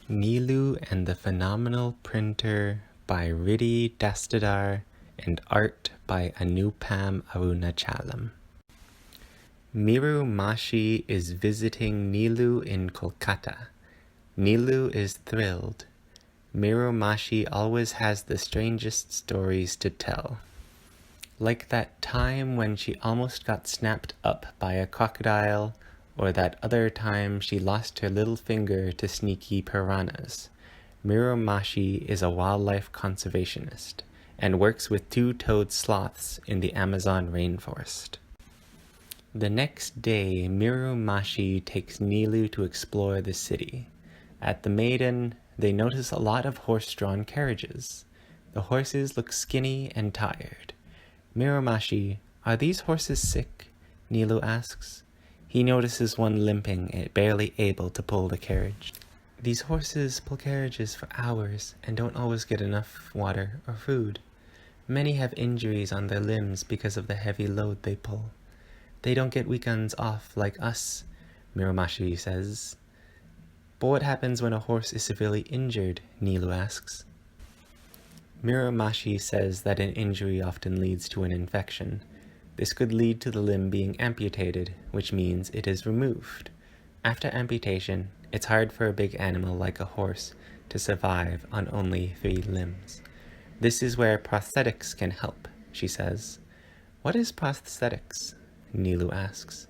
Neelu and the Phenomenal Printer by Riddhi, Dastidar, and art by Anupam Arunachalam. Miru Mashi is visiting Neelu in Kolkata. Neelu is thrilled. Miru Mashi always has the strangest stories to tell. Like that time when she almost got snapped up by a crocodile, or that other time she lost her little finger to sneaky piranhas. Miru Mashi is a wildlife conservationist and works with two-toed sloths in the Amazon rainforest. The next day, Miru Mashi takes Neelu to explore the city. At the Maiden, they notice a lot of horse-drawn carriages. The horses look skinny and tired. Miru Mashi, are these horses sick? Neelu asks. He notices one limping, barely able to pull the carriage. These horses pull carriages for hours and don't always get enough water or food. Many have injuries on their limbs because of the heavy load they pull. They don't get weekends off like us, Miru Mashi says. But what happens when a horse is severely injured? Neelu asks. Miru Mashi says that an injury often leads to an infection. This could lead to the limb being amputated, which means it is removed. After amputation, it's hard for a big animal like a horse to survive on only 3 limbs. This is where prosthetics can help, she says. What is prosthetics? Neelu asks.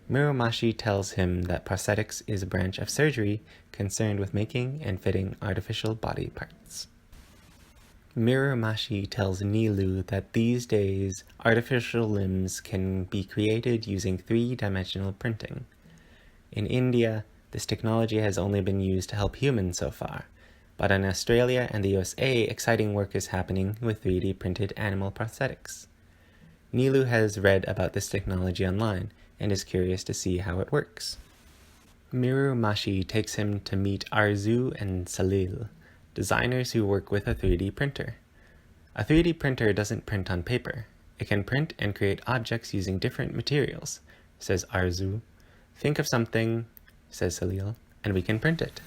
Miru Mashi tells him that prosthetics is a branch of surgery concerned with making and fitting artificial body parts. Miru Mashi tells Neelu that these days artificial limbs can be created using 3-dimensional printing. In India, this technology has only been used to help humans so far, but in Australia and the USA, exciting work is happening with 3D printed animal prosthetics. Neelu has read about this technology online and is curious to see how it works. Miru Mashi takes him to meet Arzu and Salil, designers who work with a 3D printer. A 3D printer doesn't print on paper. It can print and create objects using different materials, says Arzu. Think of something, says Salil, and we can print it.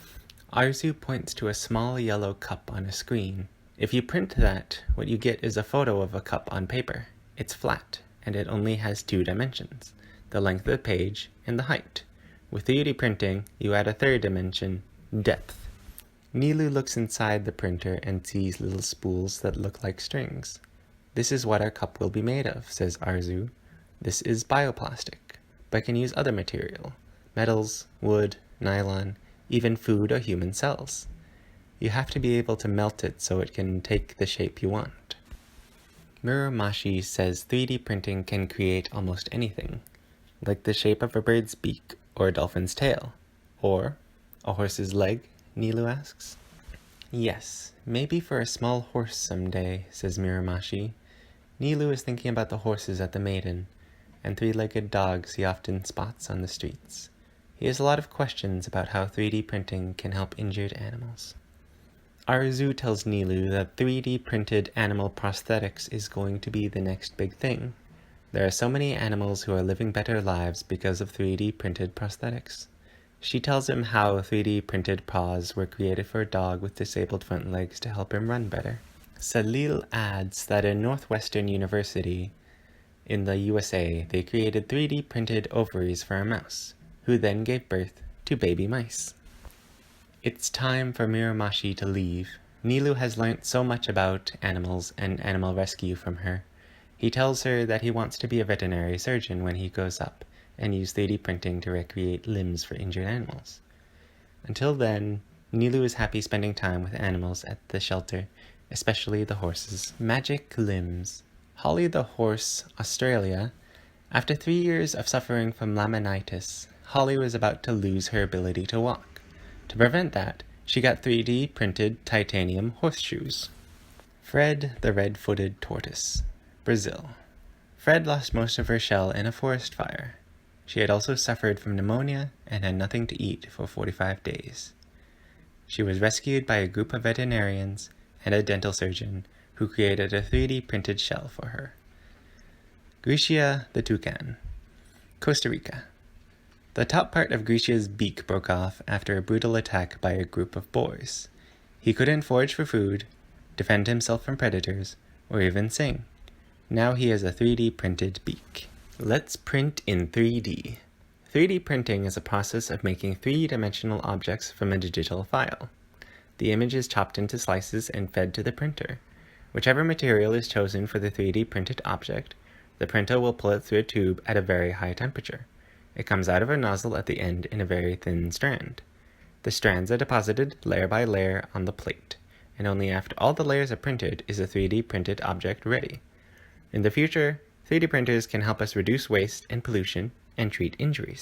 Arzu points to a small yellow cup on a screen. If you print that, what you get is a photo of a cup on paper. It's flat, and it only has 2 dimensions, the length of the page and the height. With 3D printing, you add a 3rd dimension, depth. Neelu looks inside the printer and sees little spools that look like strings. This is what our cup will be made of, says Arzu. This is bioplastic, but can use other material, metals, wood, nylon, even food or human cells. You have to be able to melt it so it can take the shape you want. Miru Mashi says 3D printing can create almost anything, like the shape of a bird's beak or a dolphin's tail, or a horse's leg, Neelu asks. Yes, maybe for a small horse someday, says Miru Mashi. Neelu is thinking about the horses at the Maiden, and 3-legged dogs he often spots on the streets. He has a lot of questions about how 3D printing can help injured animals. Arzu tells Neelu that 3D printed animal prosthetics is going to be the next big thing. There are so many animals who are living better lives because of 3D printed prosthetics. She tells him how 3D printed paws were created for a dog with disabled front legs to help him run better. Salil adds that in Northwestern University in the USA, they created 3D printed ovaries for a mouse, who then gave birth to baby mice. It's time for Miru Mashi to leave. Neelu has learnt so much about animals and animal rescue from her. He tells her that he wants to be a veterinary surgeon when he grows up, and use 3D printing to recreate limbs for injured animals. Until then, Neelu is happy spending time with animals at the shelter, especially the horses. Magic limbs. Holly the horse, Australia. After 3 years of suffering from laminitis, Holly was about to lose her ability to walk. To prevent that, she got 3D printed titanium horseshoes. Fred the red-footed tortoise, Brazil. Fred lost most of her shell in a forest fire. She had also suffered from pneumonia and had nothing to eat for 45 days. She was rescued by a group of veterinarians and a dental surgeon who created a 3D printed shell for her. Grisha the toucan, Costa Rica. The top part of Grisha's beak broke off after a brutal attack by a group of boars. He couldn't forage for food, defend himself from predators, or even sing. Now he has a 3D printed beak. Let's print in 3D. 3D printing is a process of making three-dimensional objects from a digital file. The image is chopped into slices and fed to the printer. Whichever material is chosen for the 3D printed object, the printer will pull it through a tube at a very high temperature. It comes out of a nozzle at the end in a very thin strand. The strands are deposited layer by layer on the plate, and only after all the layers are printed is a 3D printed object ready. In the future, 3D printers can help us reduce waste and pollution and treat injuries.